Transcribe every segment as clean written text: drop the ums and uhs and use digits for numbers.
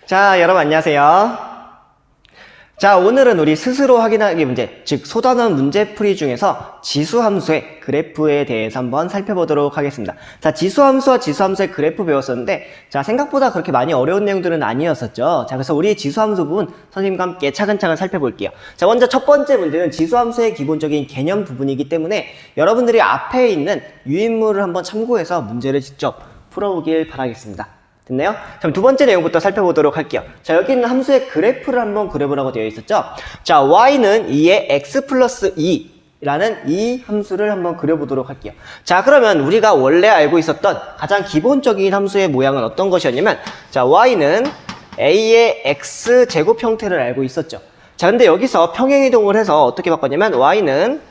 자, 여러분 안녕하세요. 자, 오늘은 우리 스스로 확인하기 문제, 즉 소단원 문제풀이 중에서 지수함수의 그래프에 대해서 한번 살펴보도록 하겠습니다. 자, 지수함수와 지수함수의 그래프 배웠었는데, 자, 생각보다 그렇게 많이 어려운 내용들은 아니었었죠. 자, 그래서 우리 지수함수 부분 선생님과 함께 차근차근 살펴볼게요. 자, 먼저 첫 번째 문제는 지수함수의 기본적인 개념 부분이기 때문에 여러분들이 앞에 있는 유인물을 한번 참고해서 문제를 직접 풀어보길 바라겠습니다. 됐나요? 그럼 두 번째 내용부터 살펴보도록 할게요. 자, 여기 있는 함수의 그래프를 한번 그려보라고 되어 있었죠? 자, y는 2의 x 플러스 2라는 이 함수를 한번 그려보도록 할게요. 자, 그러면 우리가 원래 알고 있었던 가장 기본적인 함수의 모양은 어떤 것이었냐면, 자, y는 a의 x제곱 형태를 알고 있었죠. 자, 근데 여기서 평행이동을 해서 어떻게 바꿨냐면, y는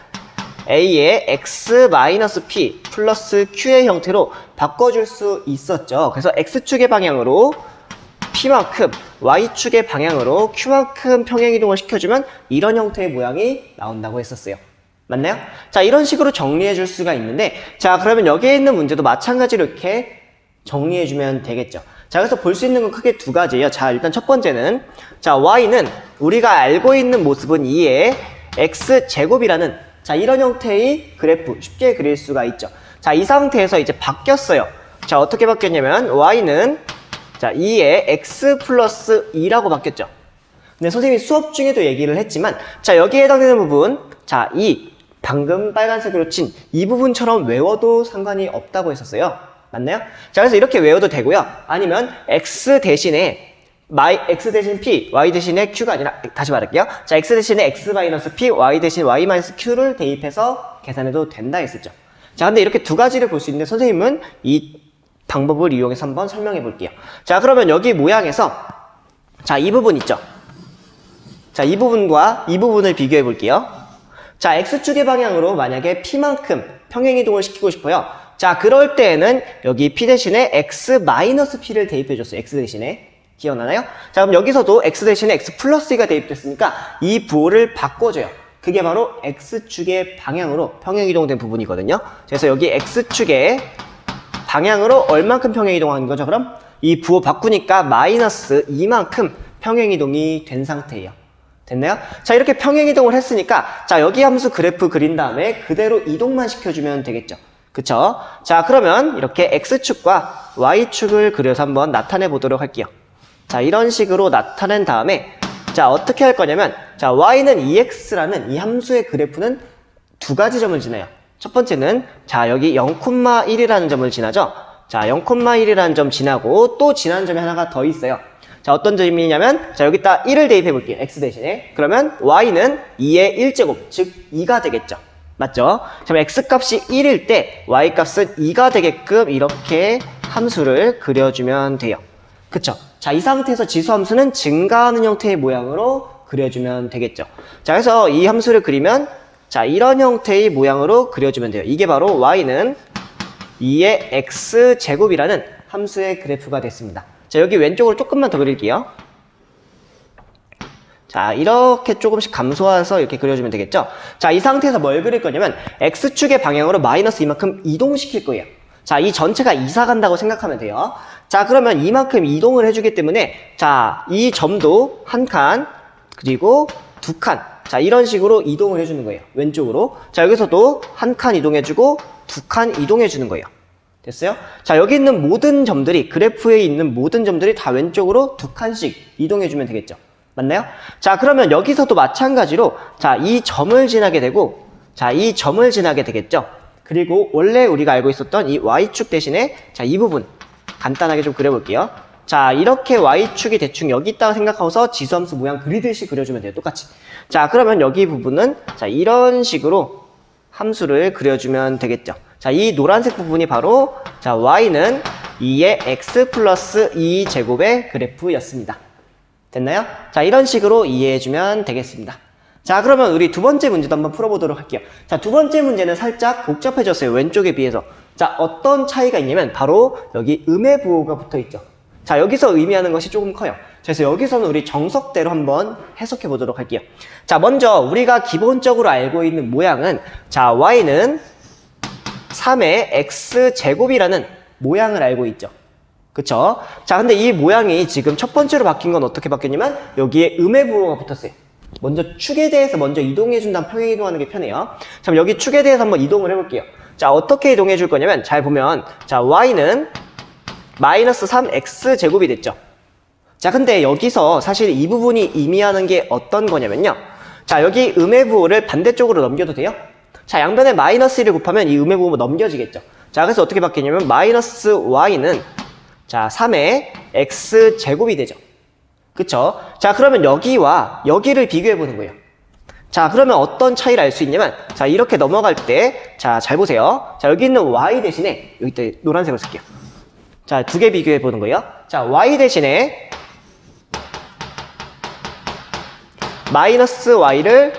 a의 x-p 플러스 q의 형태로 바꿔줄 수 있었죠. 그래서 x축의 방향으로 p만큼, y축의 방향으로 q만큼 평행이동을 시켜주면 이런 형태의 모양이 나온다고 했었어요. 맞나요? 자, 이런 식으로 정리해 줄 수가 있는데, 자, 그러면 여기에 있는 문제도 마찬가지로 이렇게 정리해주면 되겠죠. 자, 그래서 볼 수 있는 건 크게 두 가지예요. 자, 일단 첫 번째는, 자, y는 우리가 알고 있는 모습은 2의 x제곱이라는, 자, 이런 형태의 그래프 쉽게 그릴 수가 있죠. 자, 이 상태에서 이제 바뀌었어요. 자, 어떻게 바뀌었냐면 y는, 자, 2의 x 플러스 2라고 바뀌었죠. 근데 선생님이 수업 중에도 얘기를 했지만, 자, 여기에 해당되는 부분, 자, 이 방금 빨간색으로 친 이 부분처럼 외워도 상관이 없다고 했었어요. 맞나요? 자, 그래서 이렇게 외워도 되고요. 아니면 x 대신에 x 대신 p, y 대신에 q가 아니라, 다시 말할게요. 자, x 대신에 x 마이너스 p, y 대신 y 마이너스 q를 대입해서 계산해도 된다 했었죠. 자, 근데 이렇게 두 가지를 볼 수 있는데 선생님은 이 방법을 이용해서 한번 설명해 볼게요. 자, 그러면 여기 모양에서, 자, 이 부분 있죠. 자, 이 부분과 이 부분을 비교해 볼게요. 자, x축의 방향으로 만약에 p만큼 평행이동을 시키고 싶어요. 자, 그럴 때에는 여기 p 대신에 x 마이너스 p를 대입해 줬어요. x 대신에. 기억나나요? 자, 그럼 여기서도 x 대신에 x 플러스 2가 대입됐으니까 이 부호를 바꿔줘요. 그게 바로 x축의 방향으로 평행이동된 부분이거든요. 그래서 여기 x축의 방향으로 얼만큼 평행이동하는 거죠? 그럼 이 부호 바꾸니까 마이너스 2만큼 평행이동이 된 상태예요. 됐나요? 자, 이렇게 평행이동을 했으니까, 자, 여기 함수 그래프 그린 다음에 그대로 이동만 시켜주면 되겠죠. 그쵸? 자, 그러면 이렇게 x축과 y축을 그려서 한번 나타내 보도록 할게요. 자, 이런 식으로 나타낸 다음에, 자, 어떻게 할 거냐면, 자, y는 2x라는 이 함수의 그래프는 두 가지 점을 지나요. 첫 번째는, 자, 여기 0,1이라는 점을 지나죠? 자, 0,1이라는 점 지나고 또 지나는 점이 하나가 더 있어요. 자, 어떤 점이냐면, 자, 여기다 1을 대입해 볼게요. x 대신에. 그러면 y는 2의 1제곱, 즉 2가 되겠죠. 맞죠? 그럼 x값이 1일 때 y값은 2가 되게끔 이렇게 함수를 그려주면 돼요. 그쵸? 자, 이 상태에서 지수함수는 증가하는 형태의 모양으로 그려주면 되겠죠. 자, 그래서 이 함수를 그리면, 자, 이런 형태의 모양으로 그려주면 돼요. 이게 바로 y는 2의 x제곱이라는 함수의 그래프가 됐습니다. 자, 여기 왼쪽으로 조금만 더 그릴게요. 자, 이렇게 조금씩 감소해서 이렇게 그려주면 되겠죠. 자, 이 상태에서 뭘 그릴 거냐면 x축의 방향으로 마이너스 이만큼 이동시킬 거예요. 자, 이 전체가 이사 간다고 생각하면 돼요. 자, 그러면 이만큼 이동을 해주기 때문에, 자, 이 점도 한 칸, 그리고 두 칸. 자, 이런 식으로 이동을 해주는 거예요. 왼쪽으로. 자, 여기서도 한 칸 이동해주고 두 칸 이동해주는 거예요. 됐어요? 자, 여기 있는 모든 점들이, 그래프에 있는 모든 점들이 다 왼쪽으로 두 칸씩 이동해주면 되겠죠. 맞나요? 자, 그러면 여기서도 마찬가지로, 자, 이 점을 지나게 되고, 자, 이 점을 지나게 되겠죠. 그리고 원래 우리가 알고 있었던 이 y축 대신에, 자, 이 부분 간단하게 좀 그려볼게요. 자, 이렇게 y축이 대충 여기 있다고 생각하고서 지수함수 모양 그리듯이 그려주면 돼요. 똑같이. 자, 그러면 여기 부분은, 자, 이런 식으로 함수를 그려주면 되겠죠. 자, 이 노란색 부분이 바로, 자, y는 2의 x 플러스 2 제곱의 그래프였습니다. 됐나요? 자, 이런 식으로 이해해주면 되겠습니다. 자, 그러면 우리 두 번째 문제도 한번 풀어보도록 할게요. 자, 두 번째 문제는 살짝 복잡해졌어요. 왼쪽에 비해서. 자, 어떤 차이가 있냐면 바로 여기 음의 부호가 붙어있죠. 자, 여기서 의미하는 것이 조금 커요. 그래서 여기서는 우리 정석대로 한번 해석해 보도록 할게요. 자, 먼저 우리가 기본적으로 알고 있는 모양은, 자, y는 3의 x제곱이라는 모양을 알고 있죠. 그쵸? 자, 근데 이 모양이 지금 첫 번째로 바뀐 건 어떻게 바뀌었냐면 여기에 음의 부호가 붙었어요. 먼저 축에 대해서 먼저 이동해준 다음 평행 이동하는 게 편해요. 자, 여기 축에 대해서 한번 이동을 해볼게요. 자, 어떻게 이동해 줄 거냐면 잘 보면 자, y는 마이너스 3x 제곱이 됐죠. 자, 근데 여기서 사실 이 부분이 의미하는 게 어떤 거냐면요. 자, 여기 음의 부호를 반대쪽으로 넘겨도 돼요? 자, 양변에 마이너스 1을 곱하면 이 음의 부호가 넘겨지겠죠. 자, 그래서 어떻게 바뀌냐면 마이너스 y는 자, 3의 x 제곱이 되죠. 그쵸? 자, 그러면 여기와 여기를 비교해 보는 거예요. 자, 그러면 어떤 차이를 알 수 있냐면 자, 이렇게 넘어갈 때 자, 잘 보세요. 자, 여기 있는 y 대신에 여기 때 노란색으로 쓸게요. 자, 두 개 비교해 보는 거예요. 자, y 대신에 마이너스 y를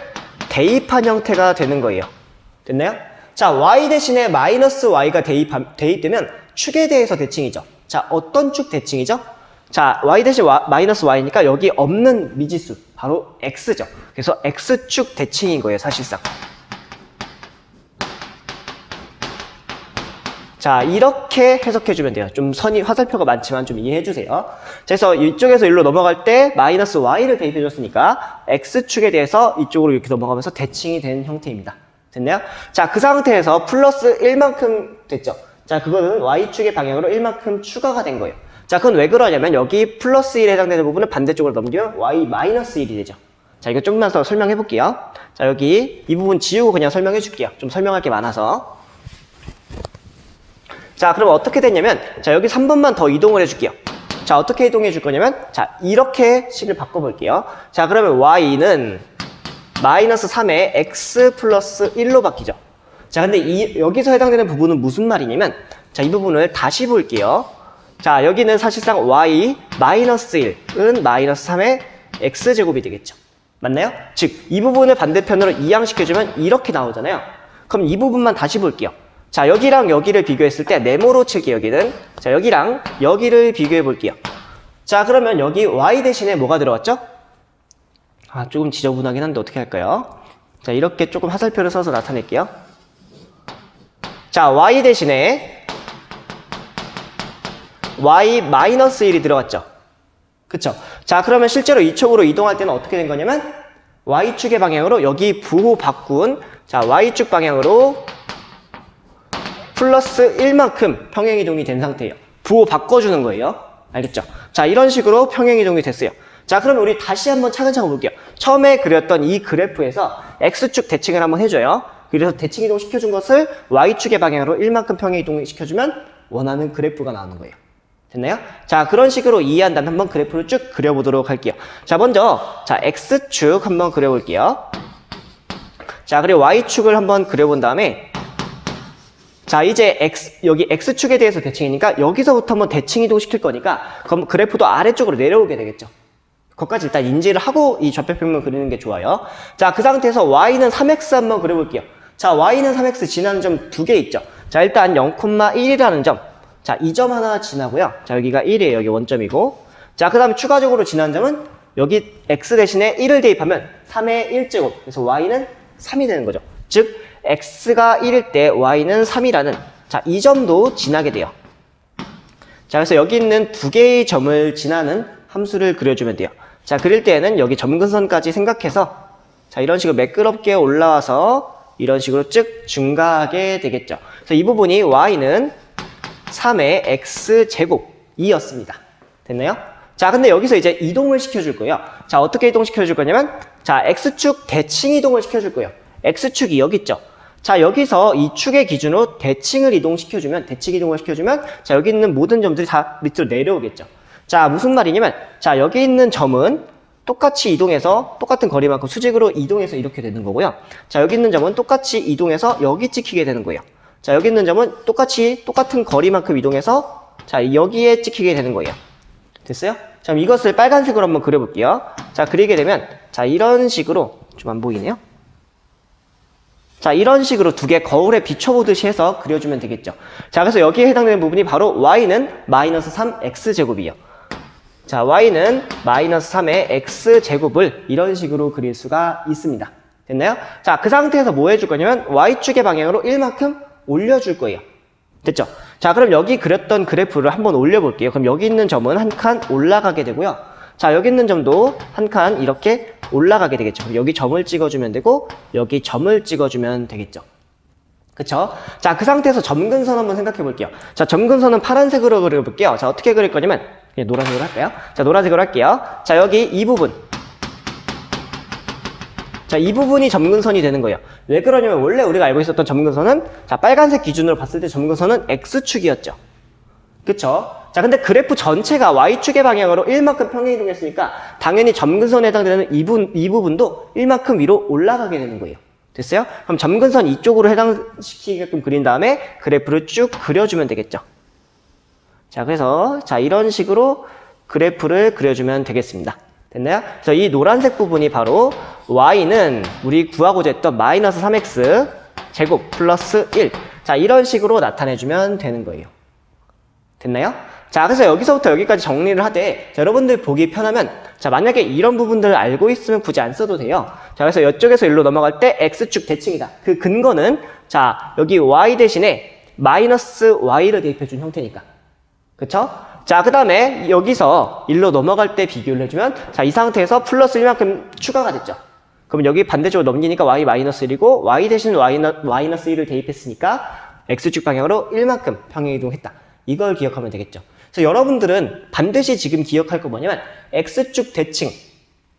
대입한 형태가 되는 거예요. 됐나요? 자, y 대신에 마이너스 y가 대입되면 축에 대해서 대칭이죠. 자, 어떤 축 대칭이죠? 자, y 대신 마이너스 y니까 여기 없는 미지수 바로 x죠. 그래서 x축 대칭인 거예요, 사실상. 자, 이렇게 해석해주면 돼요. 좀 선이 화살표가 많지만 좀 이해해주세요. 그래서 이쪽에서 일로 넘어갈 때 마이너스 y를 대입해줬으니까 x축에 대해서 이쪽으로 이렇게 넘어가면서 대칭이 된 형태입니다. 됐나요? 자, 그 상태에서 플러스 1만큼 됐죠. 자, 그거는 y축의 방향으로 1만큼 추가가 된 거예요. 자, 그건 왜 그러냐면 여기 플러스 1에 해당되는 부분을 반대쪽으로 넘기면 y 마이너스 1이 되죠. 자, 이거 좀만 더 설명해 볼게요. 자, 여기 이 부분 지우고 그냥 설명해 줄게요. 좀 설명할 게 많아서. 자, 그럼 어떻게 됐냐면 자, 여기 3번만 더 이동을 해줄게요. 자, 어떻게 이동해 줄 거냐면 자, 이렇게 식을 바꿔볼게요. 자, 그러면 y는 마이너스 3에 x 플러스 1로 바뀌죠. 자, 근데 여기서 해당되는 부분은 무슨 말이냐면 자, 이 부분을 다시 볼게요. 자, 여기는 사실상 y 마이너스 1은 마이너스 3의 x제곱이 되겠죠. 맞나요? 즉, 이 부분을 반대편으로 이항시켜주면 이렇게 나오잖아요. 그럼 이 부분만 다시 볼게요. 자, 여기랑 여기를 비교했을 때 네모로 칠게요, 여기는. 자, 여기랑 여기를 비교해 볼게요. 자, 그러면 여기 y 대신에 뭐가 들어갔죠? 아, 조금 지저분하긴 한데 어떻게 할까요? 자, 이렇게 조금 화살표를 써서 나타낼게요. 자, y 대신에 y 마이너스 1이 들어갔죠. 그쵸? 자, 그러면 실제로 이쪽으로 이동할 때는 어떻게 된 거냐면 y축의 방향으로 여기 부호 바꾼 자, y축 방향으로 플러스 1만큼 평행이동이 된 상태예요. 부호 바꿔주는 거예요. 알겠죠? 자, 이런 식으로 평행이동이 됐어요. 자, 그럼 우리 다시 한번 차근차근 볼게요. 처음에 그렸던 이 그래프에서 x축 대칭을 한번 해줘요. 그래서 대칭이동 시켜준 것을 y축의 방향으로 1만큼 평행이동 시켜주면 원하는 그래프가 나오는 거예요. 됐나요? 자, 그런 식으로 이해한 다음에 한번 그래프를 쭉 그려보도록 할게요. 자, 먼저 자, x축 한번 그려볼게요. 자, 그리고 y축을 한번 그려본 다음에 자, 이제 여기 x축에 대해서 대칭이니까 여기서부터 한번 대칭이동 시킬 거니까 그럼 그래프도 아래쪽으로 내려오게 되겠죠. 그것까지 일단 인지를 하고 이 좌표평면 그리는 게 좋아요. 자, 그 상태에서 y는 3x 한번 그려볼게요. 자, y는 3x 지나는 점 두 개 있죠. 자, 일단 0,1이라는 점. 자, 이 점 하나 지나고요. 자, 여기가 1이에요. 여기 원점이고. 자, 그 다음에 추가적으로 지나는 점은 여기 x 대신에 1을 대입하면 3의 1제곱. 그래서 y는 3이 되는 거죠. 즉, x가 1일 때 y는 3이라는 자, 이 점도 지나게 돼요. 자, 그래서 여기 있는 두 개의 점을 지나는 함수를 그려주면 돼요. 자, 그릴 때에는 여기 점근선까지 생각해서 자, 이런 식으로 매끄럽게 올라와서 이런 식으로 쭉 증가하게 되겠죠. 그래서 이 부분이 y는 3의 x제곱이었습니다. 됐나요? 자, 근데 여기서 이제 이동을 시켜줄 거예요. 자, 어떻게 이동시켜줄 거냐면 자, x축 대칭 이동을 시켜줄 거예요. x축이 여기 있죠. 자, 여기서 이 축의 기준으로 대칭을 이동시켜주면 대칭 이동을 시켜주면 자, 여기 있는 모든 점들이 다 밑으로 내려오겠죠. 자, 무슨 말이냐면 자, 여기 있는 점은 똑같이 이동해서 똑같은 거리만큼 수직으로 이동해서 이렇게 되는 거고요. 자, 여기 있는 점은 똑같이 이동해서 여기 찍히게 되는 거예요. 자, 여기 있는 점은 똑같은 거리만큼 이동해서 자, 여기에 찍히게 되는 거예요. 됐어요? 자, 그럼 이것을 빨간색으로 한번 그려볼게요. 자, 그리게 되면 자, 이런 식으로 좀 안 보이네요. 자, 이런 식으로 두 개 거울에 비춰보듯이 해서 그려주면 되겠죠. 자, 그래서 여기에 해당되는 부분이 바로 y는 마이너스 3x제곱이에요. 자, y는 마이너스 3의 x제곱을 이런 식으로 그릴 수가 있습니다. 됐나요? 자, 그 상태에서 뭐 해줄 거냐면 y축의 방향으로 1만큼 올려줄 거예요. 됐죠? 자, 그럼 여기 그렸던 그래프를 한번 올려볼게요. 그럼 여기 있는 점은 한 칸 올라가게 되고요. 자, 여기 있는 점도 한 칸 이렇게 올라가게 되겠죠. 여기 점을 찍어주면 되고 여기 점을 찍어주면 되겠죠. 그쵸? 자, 그 상태에서 점근선 한번 생각해 볼게요. 자, 점근선은 파란색으로 그려볼게요. 자, 어떻게 그릴 거냐면 그냥 노란색으로 할까요? 자, 노란색으로 할게요. 자, 여기 이 부분. 자, 이 부분이 점근선이 되는 거예요. 왜 그러냐면 원래 우리가 알고 있었던 점근선은 자, 빨간색 기준으로 봤을 때 점근선은 X축이었죠. 그쵸? 자, 근데 그래프 전체가 Y축의 방향으로 1만큼 평행이동했으니까 당연히 점근선에 해당되는 이 부분도 1만큼 위로 올라가게 되는 거예요. 됐어요? 그럼 점근선 이쪽으로 해당시키게끔 그린 다음에 그래프를 쭉 그려주면 되겠죠. 자, 그래서 자, 이런 식으로 그래프를 그려주면 되겠습니다. 됐나요? 그래서 이 노란색 부분이 바로 y는 우리 구하고자 했던 마이너스 3x 제곱 플러스 1. 자, 이런 식으로 나타내주면 되는 거예요. 됐나요? 자, 그래서 여기서부터 여기까지 정리를 하되 자, 여러분들 보기 편하면 자, 만약에 이런 부분들을 알고 있으면 굳이 안 써도 돼요. 자, 그래서 이쪽에서 일로 넘어갈 때 x축 대칭이다. 그 근거는 자, 여기 y 대신에 마이너스 y를 대입해준 형태니까. 그쵸? 자, 그 다음에 여기서 일로 넘어갈 때 비교를 해주면 자, 이 상태에서 플러스 1만큼 추가가 됐죠. 그럼 여기 반대쪽으로 넘기니까 y 마이너스 1이고 y 대신 마이너스 1을 대입했으니까 x축 방향으로 1만큼 평행이동했다. 이걸 기억하면 되겠죠. 그래서 여러분들은 반드시 지금 기억할 거 뭐냐면 x축 대칭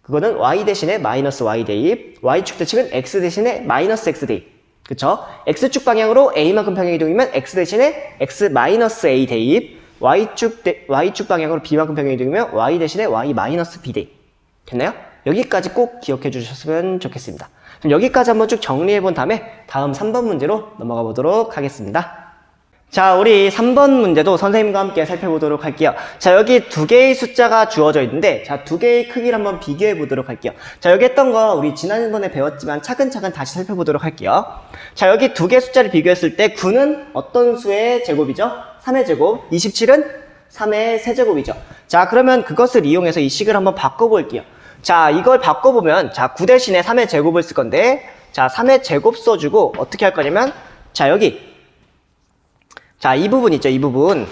그거는 y 대신에 마이너스 y 대입, y축 대칭은 x 대신에 마이너스 x 대입. 그쵸? x축 방향으로 a만큼 평행이동이면 x 대신에 x 마이너스 a 대입, y축 방향으로 b만큼 평행이동이면 y 대신에 y 마이너스 b 대입. 됐나요? 여기까지 꼭 기억해 주셨으면 좋겠습니다. 그럼 여기까지 한번 쭉 정리해 본 다음에 다음 3번 문제로 넘어가 보도록 하겠습니다. 자, 우리 3번 문제도 선생님과 함께 살펴보도록 할게요. 자, 여기 두 개의 숫자가 주어져 있는데 자, 두 개의 크기를 한번 비교해 보도록 할게요. 자, 여기 했던 거 우리 지난번에 배웠지만 차근차근 다시 살펴보도록 할게요. 자, 여기 두 개의 숫자를 비교했을 때 9는 어떤 수의 제곱이죠? 3의 제곱, 27은 3의 세제곱이죠. 자, 그러면 그것을 이용해서 이 식을 한번 바꿔볼게요. 자, 이걸 바꿔보면 자, 9 대신에 3의 제곱을 쓸 건데 자, 3의 제곱 써주고 어떻게 할 거냐면 자, 여기 자, 이 부분 있죠, 이 부분.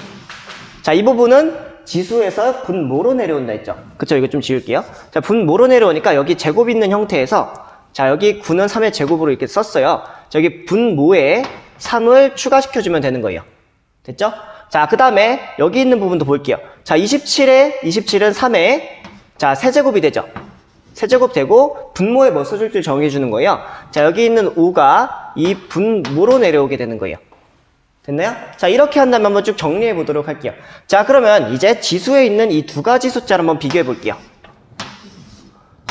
자, 이 부분은 지수에서 분모로 내려온다 했죠. 그쵸, 이거 좀 지울게요. 자, 분모로 내려오니까 여기 제곱 있는 형태에서 자, 여기 9는 3의 제곱으로 이렇게 썼어요. 자, 여기 분모에 3을 추가시켜주면 되는 거예요. 됐죠? 자, 그 다음에 여기 있는 부분도 볼게요. 자, 27은 3의 자, 세제곱이 되죠. 세제곱 되고 분모에 뭐 써줄지 정해주는 거예요. 자, 여기 있는 5가 이 분모로 내려오게 되는 거예요. 됐나요? 자, 이렇게 한다면 한번 쭉 정리해 보도록 할게요. 자, 그러면 이제 지수에 있는 이 두 가지 숫자를 한번 비교해 볼게요.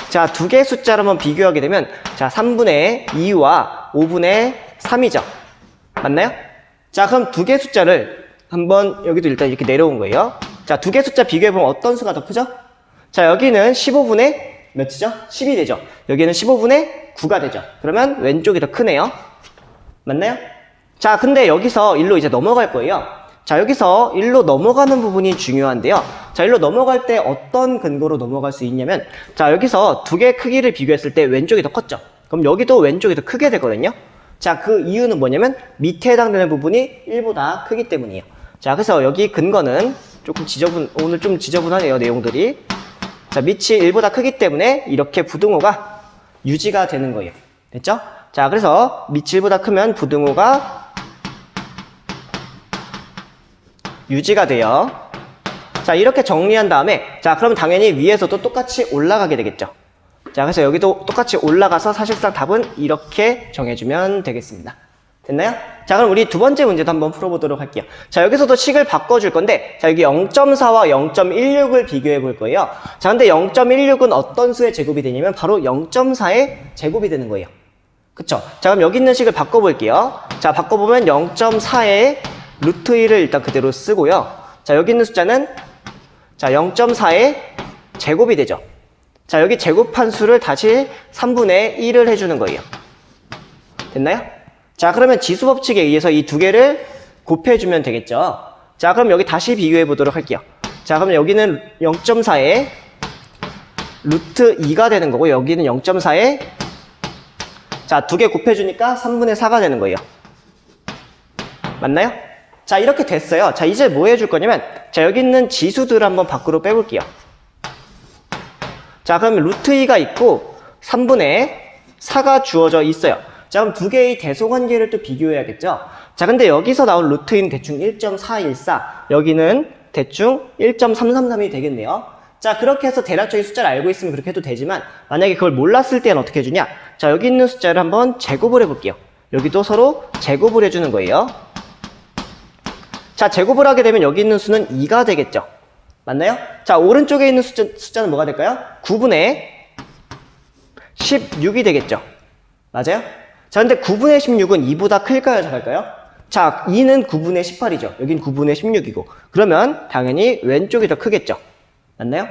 자, 두 개의 숫자를 한번 비교하게 되면 자, 3분의 2와 5분의 3이죠. 맞나요? 자, 그럼 두 개의 숫자를 한번 여기도 일단 이렇게 내려온 거예요. 자, 두 개의 숫자 비교해 보면 어떤 수가 더 크죠? 자, 여기는 15분의 몇이죠? 10이 되죠. 여기는 15분의 9가 되죠. 그러면 왼쪽이 더 크네요. 맞나요? 자, 근데 여기서 일로 이제 넘어갈 거예요. 자, 여기서 일로 넘어가는 부분이 중요한데요. 자, 일로 넘어갈 때 어떤 근거로 넘어갈 수 있냐면 자, 여기서 두 개의 크기를 비교했을 때 왼쪽이 더 컸죠. 그럼 여기도 왼쪽이 더 크게 되거든요. 자, 그 이유는 뭐냐면 밑에 해당되는 부분이 1보다 크기 때문이에요. 자, 그래서 여기 근거는 조금 오늘 좀 지저분하네요, 내용들이. 자, 밑이 1보다 크기 때문에 이렇게 부등호가 유지가 되는 거예요. 됐죠? 자, 그래서 밑이 1보다 크면 부등호가 유지가 돼요. 자, 이렇게 정리한 다음에 자, 그럼 당연히 위에서도 똑같이 올라가게 되겠죠. 자, 그래서 여기도 똑같이 올라가서 사실상 답은 이렇게 정해주면 되겠습니다. 됐나요? 자, 그럼 우리 두 번째 문제도 한번 풀어보도록 할게요. 자, 여기서도 식을 바꿔줄 건데 자, 여기 0.4와 0.16을 비교해 볼 거예요. 자, 근데 0.16은 어떤 수의 제곱이 되냐면 바로 0.4의 제곱이 되는 거예요. 그쵸? 자, 그럼 여기 있는 식을 바꿔볼게요. 자, 바꿔보면 0.4의 루트 1을 일단 그대로 쓰고요. 자, 여기 있는 숫자는 자, 0.4의 제곱이 되죠. 자, 여기 제곱한 수를 다시 3분의 1을 해주는 거예요. 됐나요? 자, 그러면 지수 법칙에 의해서 이 두 개를 곱해주면 되겠죠. 자, 그럼 여기 다시 비교해 보도록 할게요. 자, 그럼 여기는 0.4의 루트 2가 되는 거고 여기는 0.4의 자, 두 개 곱해주니까 3분의 4가 되는 거예요. 맞나요? 자, 이렇게 됐어요. 자, 이제 뭐 해줄 거냐면, 자, 여기 있는 지수들을 한번 밖으로 빼볼게요. 자, 그러면 루트 2가 있고 3분의 4가 주어져 있어요. 자, 그럼 두 개의 대소관계를 또 비교해야겠죠? 자, 근데 여기서 나온 루트인 대충 1.414, 여기는 대충 1.333이 되겠네요. 자, 그렇게 해서 대략적인 숫자를 알고 있으면 그렇게 해도 되지만, 만약에 그걸 몰랐을 때는 어떻게 해주냐? 자, 여기 있는 숫자를 한번 제곱을 해볼게요. 여기도 서로 제곱을 해주는 거예요. 자, 제곱을 하게 되면 여기 있는 수는 2가 되겠죠? 맞나요? 자, 오른쪽에 있는 숫자는 뭐가 될까요? 9분의 16이 되겠죠? 맞아요? 자, 근데 9분의 16은 2보다 클까요? 작을까요? 자, 2는 9분의 18이죠. 여긴 9분의 16이고. 그러면 당연히 왼쪽이 더 크겠죠? 맞나요?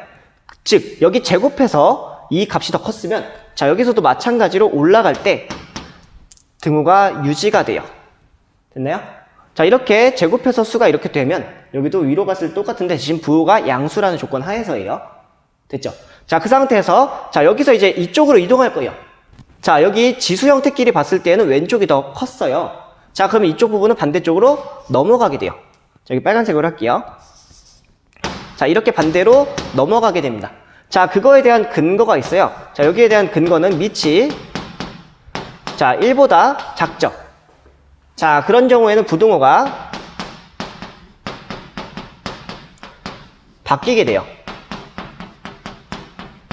즉, 여기 제곱해서 이 값이 더 컸으면, 자, 여기서도 마찬가지로 올라갈 때 등호가 유지가 돼요. 됐나요? 자, 이렇게 제곱해서 수가 이렇게 되면 여기도 위로 갔을 때 똑같은데 지금 부호가 양수라는 조건 하에서예요. 됐죠? 자, 그 상태에서 자, 여기서 이제 이쪽으로 이동할 거예요. 자, 여기 지수 형태끼리 봤을 때는 왼쪽이 더 컸어요. 자, 그러면 이쪽 부분은 반대쪽으로 넘어가게 돼요. 자, 여기 빨간색으로 할게요. 자, 이렇게 반대로 넘어가게 됩니다. 자, 그거에 대한 근거가 있어요. 자, 여기에 대한 근거는 밑이 자, 1보다 작죠. 자, 그런 경우에는 부등호가 바뀌게 돼요.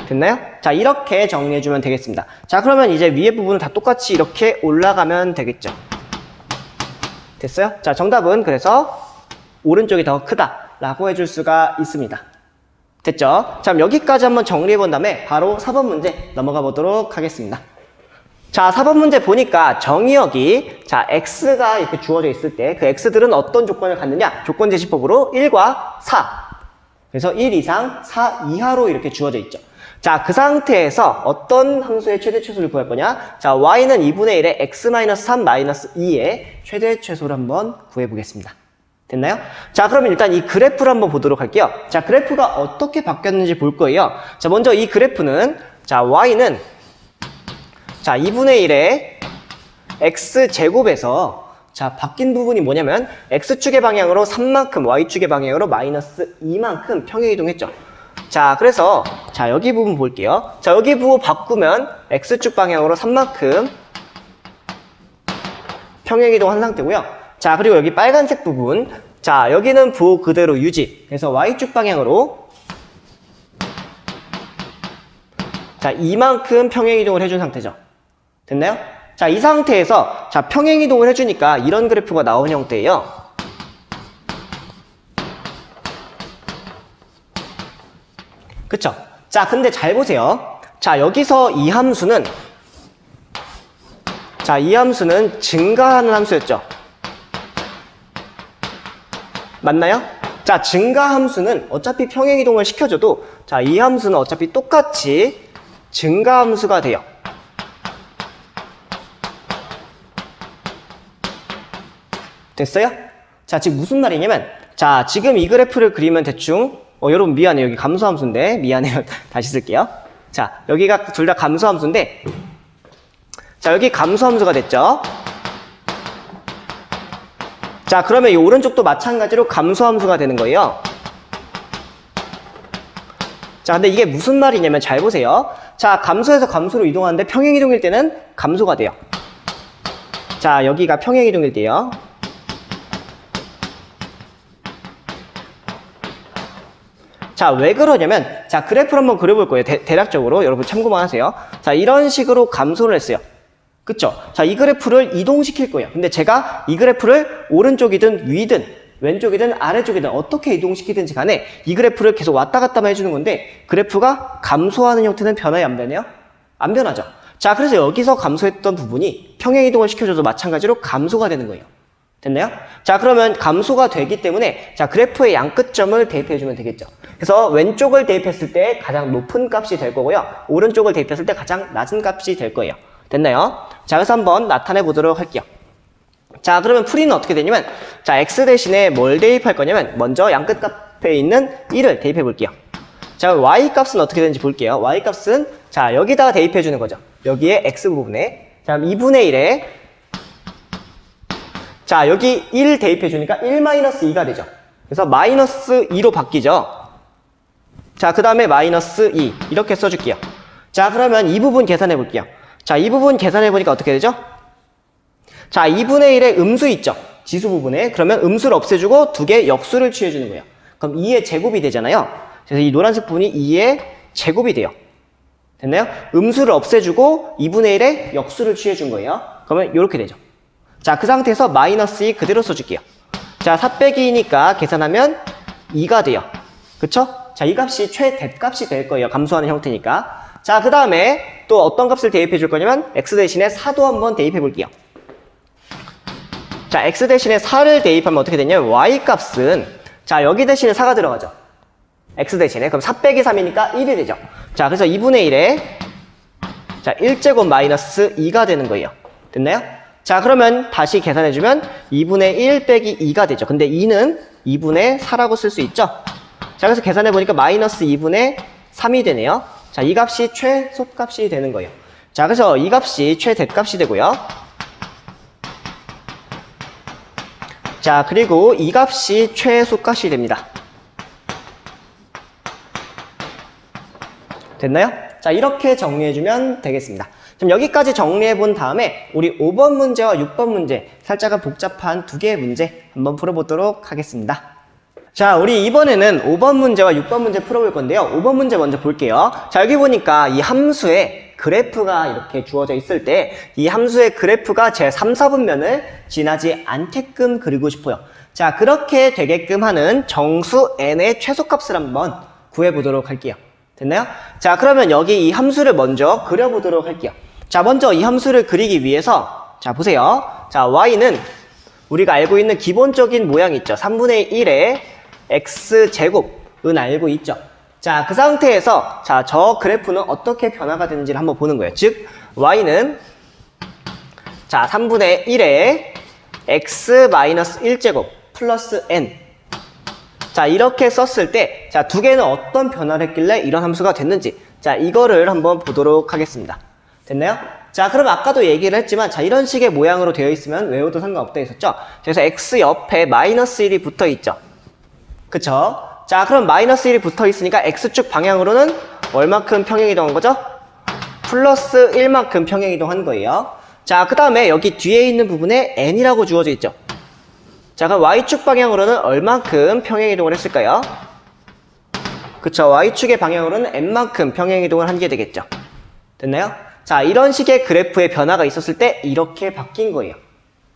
됐나요? 자, 이렇게 정리해주면 되겠습니다. 자, 그러면 이제 위에 부분은 다 똑같이 이렇게 올라가면 되겠죠. 됐어요? 자, 정답은 그래서 오른쪽이 더 크다라고 해줄 수가 있습니다. 됐죠? 자, 그럼 여기까지 한번 정리해본 다음에 바로 4번 문제 넘어가 보도록 하겠습니다. 자, 4번 문제 보니까 정의역이 자, x가 이렇게 주어져 있을 때 그 x들은 어떤 조건을 갖느냐? 조건 제시법으로 1과 4. 그래서 1 이상, 4 이하로 이렇게 주어져 있죠. 자, 그 상태에서 어떤 함수의 최대 최소를 구할 거냐? 자, y는 2분의 1에 x-3-2의 최대 최소를 한번 구해보겠습니다. 됐나요? 자, 그러면 일단 이 그래프를 한번 보도록 할게요. 자, 그래프가 어떻게 바뀌었는지 볼 거예요. 자, 먼저 이 그래프는 자, y는 자, 2분의 1에 x제곱에서 자, 바뀐 부분이 뭐냐면 x축의 방향으로 3만큼, y축의 방향으로 마이너스 2만큼 평행이동했죠. 자, 그래서 자, 여기 부분 볼게요. 자, 여기 부분 바꾸면 x축 방향으로 3만큼 평행이동한 상태고요. 자, 그리고 여기 빨간색 부분 자, 여기는 부호 그대로 유지. 그래서 y축 방향으로 자, 이만큼 평행이동을 해준 상태죠. 됐나요? 자, 이 상태에서 자, 평행이동을 해주니까 이런 그래프가 나온 형태예요. 그쵸? 자, 근데 잘 보세요. 자, 여기서 이 함수는 자, 이 함수는 증가하는 함수였죠. 맞나요? 자, 증가 함수는 어차피 평행이동을 시켜줘도 자, 이 함수는 어차피 똑같이 증가 함수가 돼요. 됐어요? 자, 지금 무슨 말이냐면 자, 지금 이 그래프를 그리면 대충 여러분 미안해요. 여기 감소함수인데 미안해요. 다시 쓸게요. 자, 여기가 둘 다 감소함수인데 자, 여기 감소함수가 됐죠? 자, 그러면 이 오른쪽도 마찬가지로 감소함수가 되는 거예요. 자, 근데 이게 무슨 말이냐면 잘 보세요. 자, 감소에서 감소로 이동하는데 평행이동일 때는 감소가 돼요. 자, 여기가 평행이동일 때요. 자, 왜 그러냐면 자, 그래프를 한번 그려볼 거예요. 대략적으로 여러분 참고만 하세요. 자, 이런 식으로 감소를 했어요. 그쵸? 자, 이 그래프를 이동시킬 거예요. 근데 제가 이 그래프를 오른쪽이든 위든 왼쪽이든 아래쪽이든 어떻게 이동시키든지 간에 이 그래프를 계속 왔다 갔다만 해주는 건데 그래프가 감소하는 형태는 변화요, 안 변해요? 안 변하죠. 자, 그래서 여기서 감소했던 부분이 평행이동을 시켜줘도 마찬가지로 감소가 되는 거예요. 됐나요? 자, 그러면 감소가 되기 때문에 자, 그래프의 양끝점을 대입해주면 되겠죠. 그래서 왼쪽을 대입했을 때 가장 높은 값이 될 거고요. 오른쪽을 대입했을 때 가장 낮은 값이 될 거예요. 됐나요? 자, 그래서 한번 나타내 보도록 할게요. 자, 그러면 풀이는 어떻게 되냐면 자, x 대신에 뭘 대입할 거냐면 먼저 양끝 값에 있는 1을 대입해 볼게요. 자, y 값은 어떻게 되는지 볼게요. y 값은 자, 여기다가 대입해 주는 거죠. 여기에 x 부분에 자, 2분의 1에 자, 여기 1 대입해 주니까 1-2가 되죠. 그래서 마이너스 2로 바뀌죠. 자, 그 다음에 마이너스 2 이렇게 써줄게요. 자, 그러면 이 부분 계산해 볼게요. 자, 이 부분 계산해 보니까 어떻게 되죠? 자, 2분의 1의 음수 있죠? 지수 부분에. 그러면 음수를 없애주고 두 개 역수를 취해주는 거예요. 그럼 2의 제곱이 되잖아요. 그래서 이 노란색 부분이 2의 제곱이 돼요. 됐나요? 음수를 없애주고 2분의 1의 역수를 취해준 거예요. 그러면 이렇게 되죠. 자, 그 상태에서 마이너스 2 그대로 써줄게요. 자, 4 빼기 2니까 계산하면 2가 돼요. 그쵸? 자, 이 값이 최대값이 될 거예요. 감소하는 형태니까. 자, 그 다음에 또 어떤 값을 대입해 줄 거냐면 x 대신에 4도 한번 대입해 볼게요. 자, x 대신에 4를 대입하면 어떻게 되냐면 y 값은 자, 여기 대신에 4가 들어가죠. x 대신에. 그럼 4 빼기 3이니까 1이 되죠. 자, 그래서 2분의 1에 자, 1제곱 마이너스 2가 되는 거예요. 됐나요? 자, 그러면 다시 계산해주면 2분의 1 빼기 2가 되죠. 근데 2는 2분의 4라고 쓸 수 있죠. 자, 그래서 계산해보니까 마이너스 2분의 3이 되네요. 자, 이 값이 최소값이 되는 거예요. 자, 그래서 이 값이 최대값이 되고요. 자, 그리고 이 값이 최소값이 됩니다. 됐나요? 자, 이렇게 정리해주면 되겠습니다. 그럼 여기까지 정리해본 다음에 우리 5번 문제와 6번 문제, 살짝은 복잡한 두 개의 문제 한번 풀어보도록 하겠습니다. 자, 우리 이번에는 5번 문제와 6번 문제 풀어볼 건데요. 5번 문제 먼저 볼게요. 자, 여기 보니까 이 함수에 그래프가 이렇게 주어져 있을 때 이 함수의 그래프가 제 3, 4분면을 지나지 않게끔 그리고 싶어요. 자, 그렇게 되게끔 하는 정수 n의 최소값을 한번 구해보도록 할게요. 됐나요? 자, 그러면 여기 이 함수를 먼저 그려보도록 할게요. 자, 먼저 이 함수를 그리기 위해서 자, 보세요. 자, y는 우리가 알고 있는 기본적인 모양이 있죠. 3분의 1의 x제곱은 알고 있죠. 자, 그 상태에서 자, 저 그래프는 어떻게 변화가 되는지를 한번 보는 거예요. 즉, y는 자, 3분의 1의 x-1제곱 플러스 n. 자, 이렇게 썼을 때 자, 두 개는 어떤 변화를 했길래 이런 함수가 됐는지 자, 이거를 한번 보도록 하겠습니다. 됐나요? 자, 그럼 아까도 얘기를 했지만 자, 이런 식의 모양으로 되어 있으면 외워도 상관없다 했었죠. 그래서 x 옆에 마이너스 1이 붙어 있죠. 그쵸? 자, 그럼 마이너스 1이 붙어 있으니까 x축 방향으로는 얼만큼 평행이동한 거죠? 플러스 1만큼 평행이동한 거예요. 자, 그 다음에 여기 뒤에 있는 부분에 n이라고 주어져 있죠. 자, 그럼 y축 방향으로는 얼만큼 평행이동을 했을까요? 그쵸, y축의 방향으로는 n만큼 평행이동을 한 게 되겠죠. 됐나요? 자, 이런 식의 그래프의 변화가 있었을 때 이렇게 바뀐 거예요.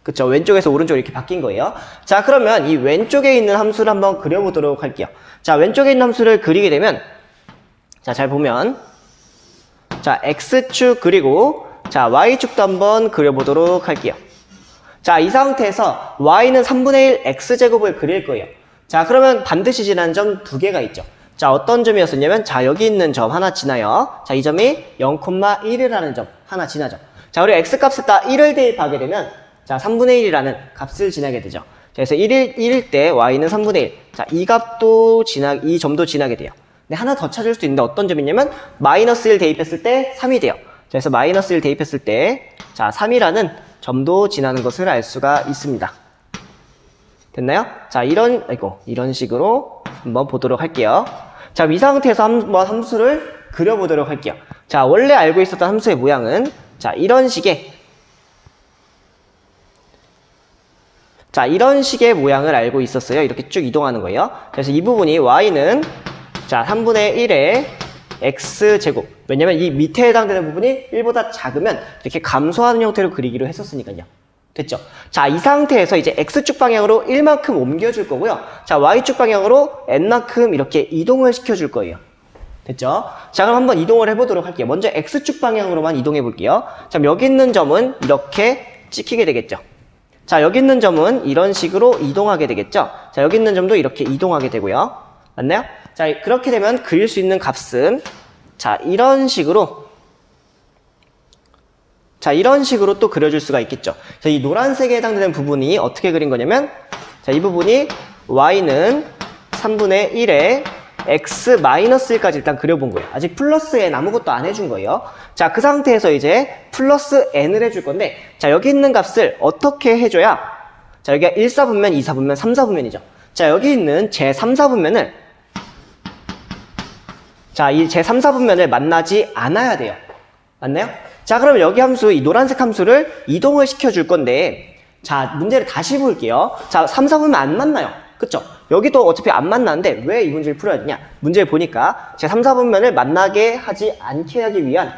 그쵸, 왼쪽에서 오른쪽으로 이렇게 바뀐 거예요. 자, 그러면 이 왼쪽에 있는 함수를 한번 그려보도록 할게요. 자, 왼쪽에 있는 함수를 그리게 되면 자, 잘 보면 자, x축 그리고 자, y축도 한번 그려보도록 할게요. 자, 이 상태에서 y는 3분의 1 x제곱을 그릴 거예요. 자, 그러면 반드시 지나는 점 두 개가 있죠. 자, 어떤 점이었었냐면 자, 여기 있는 점 하나 지나요. 자, 이 점이 0,1이라는 점 하나 지나죠. 자, 우리 x값에다 1을 대입하게 되면 자, 3분의 1이라는 값을 지나게 되죠. 그래서 1일 때 y는 3분의 1. 자, 이 점도 지나게 돼요. 근데 하나 더 찾을 수 있는데 어떤 점이냐면 마이너스 1 대입했을 때 3이 돼요. 그래서 마이너스 1 대입했을 때 자, 3이라는 점도 지나는 것을 알 수가 있습니다. 됐나요? 자, 이런 식으로 한번 보도록 할게요. 자, 이 상태에서 한번 함수를 그려보도록 할게요. 자, 원래 알고 있었던 함수의 모양은 자, 이런 식의 모양을 알고 있었어요. 이렇게 쭉 이동하는 거예요. 그래서 이 부분이 y는 자, 3분의 1의 x제곱. 왜냐면 이 밑에 해당되는 부분이 1보다 작으면 이렇게 감소하는 형태로 그리기로 했었으니까요. 됐죠? 자, 이 상태에서 이제 x축 방향으로 1만큼 옮겨줄 거고요. 자, y축 방향으로 n만큼 이렇게 이동을 시켜줄 거예요. 됐죠? 자, 그럼 한번 이동을 해보도록 할게요. 먼저 x축 방향으로만 이동해 볼게요. 자, 여기 있는 점은 이렇게 찍히게 되겠죠. 자, 여기 있는 점은 이런 식으로 이동하게 되겠죠. 자, 여기 있는 점도 이렇게 이동하게 되고요. 맞나요? 자, 그렇게 되면 그릴 수 있는 값은 자, 이런 식으로 또 그려줄 수가 있겠죠. 자, 이 노란색에 해당되는 부분이 어떻게 그린 거냐면 자, 이 부분이 y는 3분의 1에 x-1까지 일단 그려본 거예요. 아직 플러스 n 아무것도 안 해준 거예요. 자, 그 상태에서 이제 플러스 n을 해줄 건데 자, 여기 있는 값을 어떻게 해줘야 자, 여기가 1사분면, 2사분면, 3사분면이죠. 자, 여기 있는 제3사분면을 자, 이 제3사분면을 만나지 않아야 돼요. 맞나요? 자, 그럼 여기 함수, 이 노란색 함수를 이동을 시켜줄 건데, 자, 문제를 다시 볼게요. 자, 3, 4분면 안 만나요. 그쵸? 여기도 어차피 안 만나는데 왜 이 문제를 풀어야 되냐? 문제를 보니까 제3, 4분면을 만나게 하지 않게 하기 위한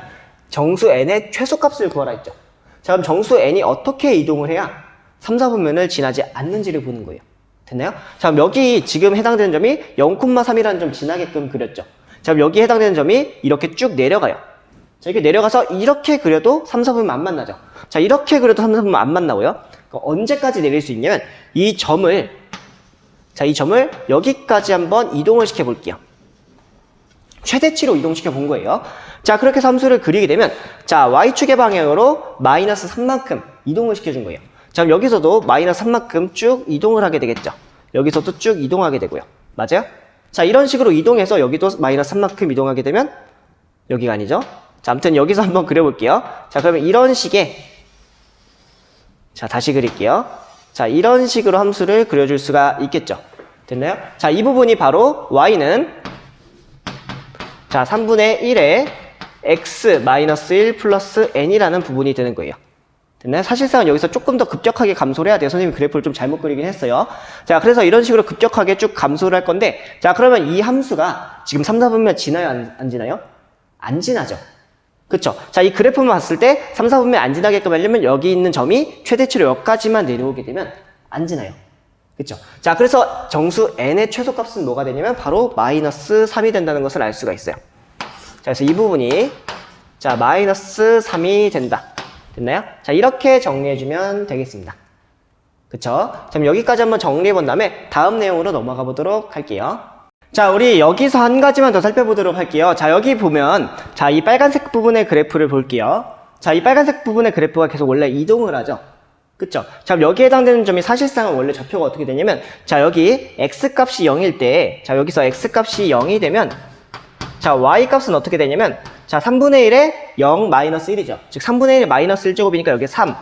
정수 n의 최소값을 구하라 했죠. 자, 그럼 정수 n이 어떻게 이동을 해야 3, 4분면을 지나지 않는지를 보는 거예요. 됐나요? 자, 그럼 여기 지금 해당되는 점이 0,3이라는 점 지나게끔 그렸죠. 자, 그럼 여기 해당되는 점이 이렇게 쭉 내려가요. 자, 이렇게 내려가서 이렇게 그려도 3, 4분면 안 만나죠. 자, 이렇게 그려도 3, 4분면 안 만나고요. 그러니까 언제까지 내릴 수 있냐면 이 점을 여기까지 한번 이동을 시켜 볼게요. 최대치로 이동시켜 본 거예요. 자, 그렇게 해서 함수를 그리게 되면 자, y축의 방향으로 마이너스 3만큼 이동을 시켜준 거예요. 자, 그럼 여기서도 마이너스 3만큼 쭉 이동을 하게 되겠죠. 여기서도 쭉 이동하게 되고요. 맞아요? 자, 이런 식으로 이동해서 여기도 마이너스 3만큼 이동하게 되면 여기가 아니죠. 자, 아무튼 여기서 한번 그려볼게요. 자, 그러면 이런 식의 자, 다시 그릴게요. 자, 이런 식으로 함수를 그려줄 수가 있겠죠. 됐나요? 자, 이 부분이 바로 y는 자, 3분의 1에 x-1 플러스 n이라는 부분이 되는 거예요. 됐나요? 사실상 여기서 조금 더 급격하게 감소를 해야 돼요. 선생님이 그래프를 좀 잘못 그리긴 했어요. 자, 그래서 이런 식으로 급격하게 쭉 감소를 할 건데, 자, 그러면 이 함수가 지금 3, 4분면 지나요? 안 지나요? 안 지나죠. 그쵸? 자, 이 그래프만 봤을 때 3, 4분면 안 지나게끔 하려면 여기 있는 점이 최대치로 여기까지만 내려오게 되면 안 지나요. 그쵸? 자, 그래서 정수 n의 최소값은 뭐가 되냐면 바로 마이너스 3이 된다는 것을 알 수가 있어요. 자, 그래서 이 부분이 자, 마이너스 3이 된다. 됐나요? 자, 이렇게 정리해주면 되겠습니다. 그쵸? 그럼 여기까지 한번 정리해본 다음에 다음 내용으로 넘어가 보도록 할게요. 자, 우리 여기서 한 가지만 더 살펴보도록 할게요. 자, 여기 보면 자, 이 빨간색 부분의 그래프를 볼게요. 자, 이 빨간색 부분의 그래프가 계속 원래 이동을 하죠. 그쵸? 자, 그럼 여기에 해당되는 점이 사실상은 원래 좌표가 어떻게 되냐면 자, 여기 x값이 0일 때 자, 여기서 x값이 0이 되면 자, y값은 어떻게 되냐면 자, 3분의 1에 0 마이너스 1이죠. 즉 3분의 1 마이너스 1제곱이니까 여기 3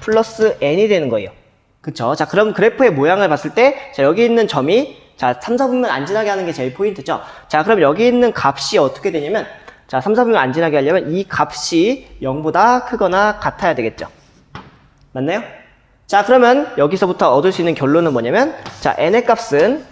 플러스 n이 되는 거예요. 그쵸? 자, 그럼 그래프의 모양을 봤을 때 자, 여기 있는 점이 자, 3, 4분면 안 지나게 하는 게 제일 포인트죠. 자, 그럼 여기 있는 값이 어떻게 되냐면 자, 3, 4분면 안 지나게 하려면 이 값이 0보다 크거나 같아야 되겠죠. 맞나요? 자, 그러면 여기서부터 얻을 수 있는 결론은 뭐냐면 자, n의 값은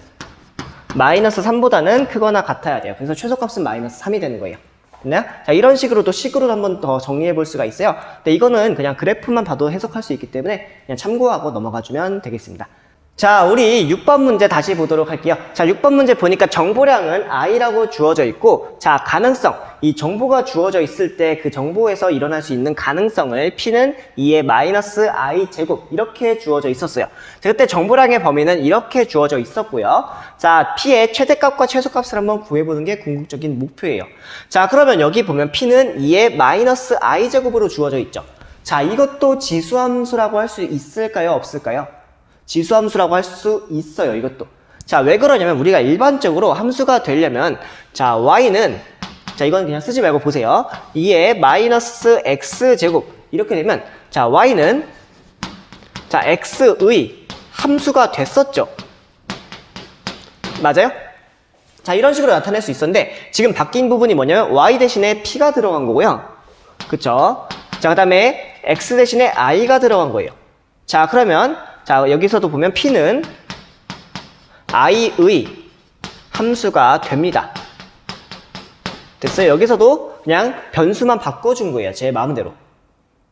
마이너스 3보다는 크거나 같아야 돼요. 그래서 최소값은 마이너스 3이 되는 거예요. 됐나요? 자, 이런 식으로도 식으로 한번 더 정리해 볼 수가 있어요. 근데 이거는 그냥 그래프만 봐도 해석할 수 있기 때문에 그냥 참고하고 넘어가 주면 되겠습니다. 자, 우리 6번 문제 다시 보도록 할게요. 자, 6번 문제 보니까 정보량은 i라고 주어져 있고 자, 가능성, 이 정보가 주어져 있을 때 그 정보에서 일어날 수 있는 가능성을 p는 2의 마이너스 i 제곱 이렇게 주어져 있었어요. 자, 그때 정보량의 범위는 이렇게 주어져 있었고요. 자, p의 최대값과 최소값을 한번 구해보는 게 궁극적인 목표예요. 자, 그러면 여기 보면 p는 2의 마이너스 i 제곱으로 주어져 있죠. 자, 이것도 지수함수라고 할 수 있을까요? 없을까요? 지수함수라고 할 수 있어요, 이것도. 자, 왜 그러냐면 우리가 일반적으로 함수가 되려면 자, y는 자, 이건 그냥 쓰지 말고 보세요. 2의 마이너스 x제곱 이렇게 되면 자, y는 자, x의 함수가 됐었죠. 맞아요? 자, 이런 식으로 나타낼 수 있었는데 지금 바뀐 부분이 뭐냐면 y 대신에 p가 들어간 거고요. 그쵸? 자, 그 다음에 x 대신에 i가 들어간 거예요. 자, 그러면 자, 여기서도 보면 p는 i의 함수가 됩니다. 됐어요? 여기서도 그냥 변수만 바꿔준 거예요. 제 마음대로.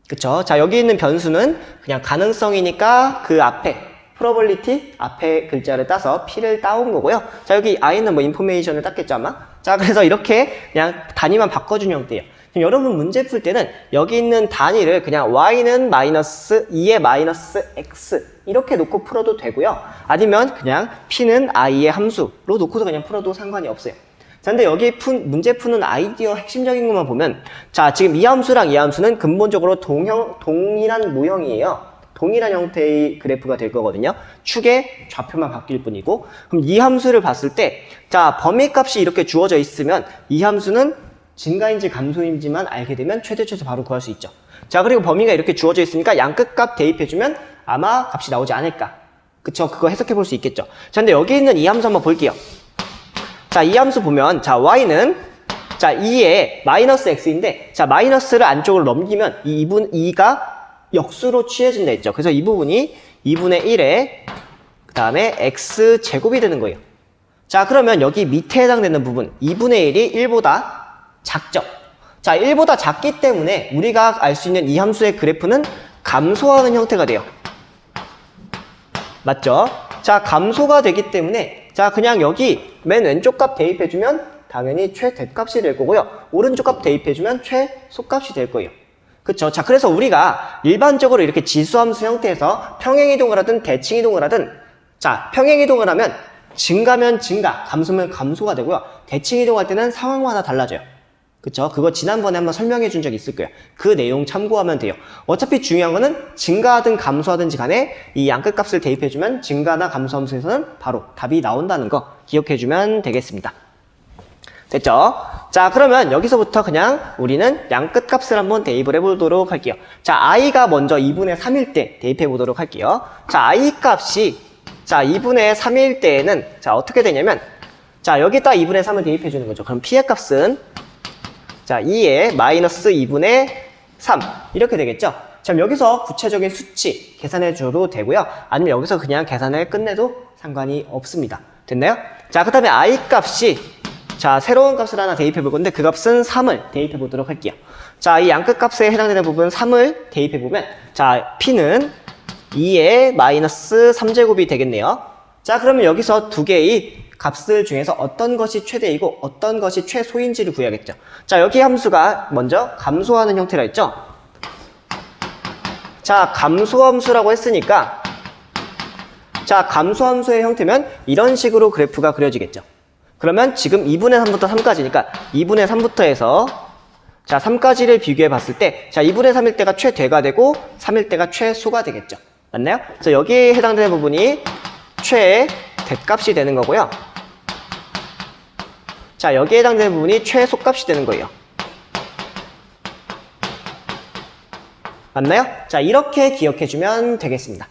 그쵸? 자, 여기 있는 변수는 그냥 가능성이니까 그 앞에 probability 앞에 글자를 따서 p를 따온 거고요. 자, 여기 i는 뭐 information을 땄겠죠 아마? 자, 그래서 이렇게 그냥 단위만 바꿔준 형태예요. 지금 여러분 문제 풀 때는 여기 있는 단위를 그냥 y는 마이너스 2의 마이너스 x 이렇게 놓고 풀어도 되고요. 아니면 그냥 p는 i의 함수로 놓고서 그냥 풀어도 상관이 없어요. 자, 근데 여기 문제 푸는 아이디어 핵심적인 것만 보면 자, 지금 이 함수랑 이 함수는 근본적으로 동일한 모형이에요. 동일한 형태의 그래프가 될 거거든요. 축의 좌표만 바뀔 뿐이고 그럼 이 함수를 봤을 때 자, 범위값이 이렇게 주어져 있으면 이 함수는 증가인지 감소인지만 알게 되면 최대 최소 바로 구할 수 있죠. 자, 그리고 범위가 이렇게 주어져 있으니까 양끝값 대입해주면 아마 값이 나오지 않을까. 그쵸? 그거 해석해 볼 수 있겠죠. 자, 근데 여기 있는 이 함수 한번 볼게요. 자, 이 함수 보면, 자, y는, 자, 2에 마이너스 x인데, 자, 마이너스를 안쪽으로 넘기면 이 2가 역수로 취해진다 했죠. 그래서 이 부분이 2분의 1에, 그 다음에 x제곱이 되는 거예요. 자, 그러면 여기 밑에 해당되는 부분, 2분의 1이 1보다 작죠. 자, 1보다 작기 때문에 우리가 알 수 있는 이 함수의 그래프는 감소하는 형태가 돼요. 맞죠? 자, 감소가 되기 때문에 자, 그냥 여기 맨 왼쪽 값 대입해주면 당연히 최대값이 될 거고요. 오른쪽 값 대입해주면 최소값이 될 거예요. 그쵸? 자, 그래서 우리가 일반적으로 이렇게 지수함수 형태에서 평행이동을 하든 대칭이동을 하든 자, 평행이동을 하면 증가면 증가, 감소면 감소가 되고요. 대칭이동할 때는 상황마다 달라져요. 그쵸? 그거 지난번에 한번 설명해 준 적 있을 거예요. 그 내용 참고하면 돼요. 어차피 중요한 거는 증가하든 감소하든지 간에 이 양끝값을 대입해주면 증가나 감소함수에서는 바로 답이 나온다는 거 기억해주면 되겠습니다. 됐죠? 자, 그러면 여기서부터 그냥 우리는 양끝값을 한번 대입을 해보도록 할게요. 자, i가 먼저 2분의 3일 때 대입해보도록 할게요. 자, i 값이 자, 2분의 3일 때에는 자, 어떻게 되냐면 자, 여기다 2분의 3을 대입해주는 거죠. 그럼 p의 값은 자, 2에 마이너스 2분의 3 이렇게 되겠죠? 자, 여기서 구체적인 수치 계산해줘도 되고요. 아니면 여기서 그냥 계산을 끝내도 상관이 없습니다. 됐나요? 자, 그 다음에 i 값이 자, 새로운 값을 하나 대입해 볼 건데 그 값은 3을 대입해 보도록 할게요. 자, 이 양끝 값에 해당되는 부분 3을 대입해 보면 자, p는 2의 마이너스 3제곱이 되겠네요. 자, 그러면 여기서 두 개의 값들 중에서 어떤 것이 최대이고 어떤 것이 최소인지를 구해야겠죠. 자, 여기 함수가 먼저 감소하는 형태라 했죠. 자, 감소함수라고 했으니까 자, 감소함수의 형태면 이런 식으로 그래프가 그려지겠죠. 그러면 지금 2분의 3부터 3까지니까 2분의 3부터 해서 자, 3까지를 비교해 봤을 때 자, 2분의 3일 때가 최대가 되고 3일 때가 최소가 되겠죠. 맞나요? 그래서 여기에 해당되는 부분이 최대값이 되는 거고요. 자, 여기에 해당되는 부분이 최소값이 되는 거예요. 맞나요? 자, 이렇게 기억해주면 되겠습니다.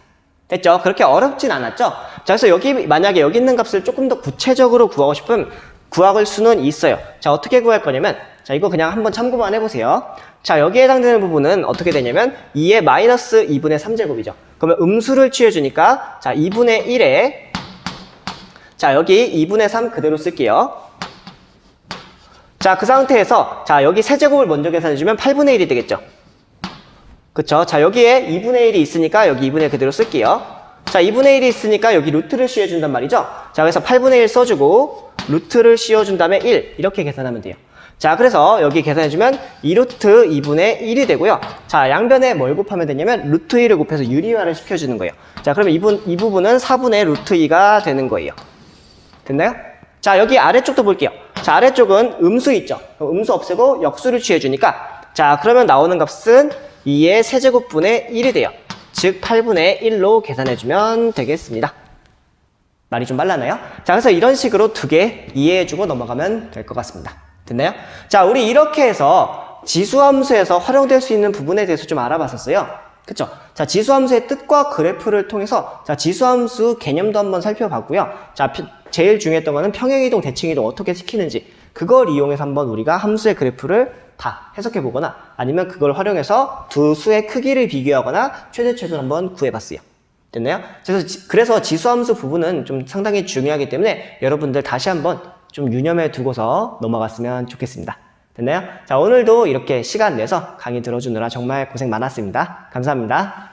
됐죠? 그렇게 어렵진 않았죠? 자, 그래서 여기, 만약에 여기 있는 값을 조금 더 구체적으로 구하고 싶으면 구할 수는 있어요. 자, 어떻게 구할 거냐면, 자, 이거 그냥 한번 참고만 해보세요. 자, 여기에 해당되는 부분은 어떻게 되냐면, 2의 마이너스 2분의 3제곱이죠. 그러면 음수를 취해주니까, 자, 2분의 1에, 자, 여기 2분의 3 그대로 쓸게요. 자, 그 상태에서, 자, 여기 세제곱을 먼저 계산해주면 8분의 1이 되겠죠. 그쵸? 자, 여기에 2분의 1이 있으니까 여기 2분의 1 그대로 쓸게요. 자, 2분의 1이 있으니까 여기 루트를 씌워준단 말이죠. 자, 그래서 8분의 1 써주고 루트를 씌워준 다음에 1 이렇게 계산하면 돼요. 자, 그래서 여기 계산해주면 2루트 2분의 1이 되고요. 자, 양변에 뭘 곱하면 되냐면 루트 2를 곱해서 유리화를 시켜주는 거예요. 자, 그러면 이 부분은 4분의 루트 2가 되는 거예요. 됐나요? 자, 여기 아래쪽도 볼게요. 자, 아래쪽은 음수 있죠. 음수 없애고 역수를 취해주니까 자, 그러면 나오는 값은 2의 세제곱분의 1이 돼요. 즉 8분의 1로 계산해주면 되겠습니다. 말이 좀 빨랐나요? 자, 그래서 이런 식으로 두 개 이해해주고 넘어가면 될 것 같습니다. 됐나요? 자, 우리 이렇게 해서 지수함수에서 활용될 수 있는 부분에 대해서 좀 알아봤었어요. 그쵸? 자, 지수함수의 뜻과 그래프를 통해서 자, 지수함수 개념도 한번 살펴봤고요. 자, 제일 중요했던 거는 평행이동, 대칭이동 어떻게 시키는지 그걸 이용해서 한번 우리가 함수의 그래프를 다 해석해보거나 아니면 그걸 활용해서 두 수의 크기를 비교하거나 최대최소를 한번 구해봤어요. 됐나요? 그래서 지수함수 부분은 좀 상당히 중요하기 때문에 여러분들 다시 한번 좀 유념해 두고서 넘어갔으면 좋겠습니다. 됐나요? 자, 오늘도 이렇게 시간 내서 강의 들어주느라 정말 고생 많았습니다. 감사합니다.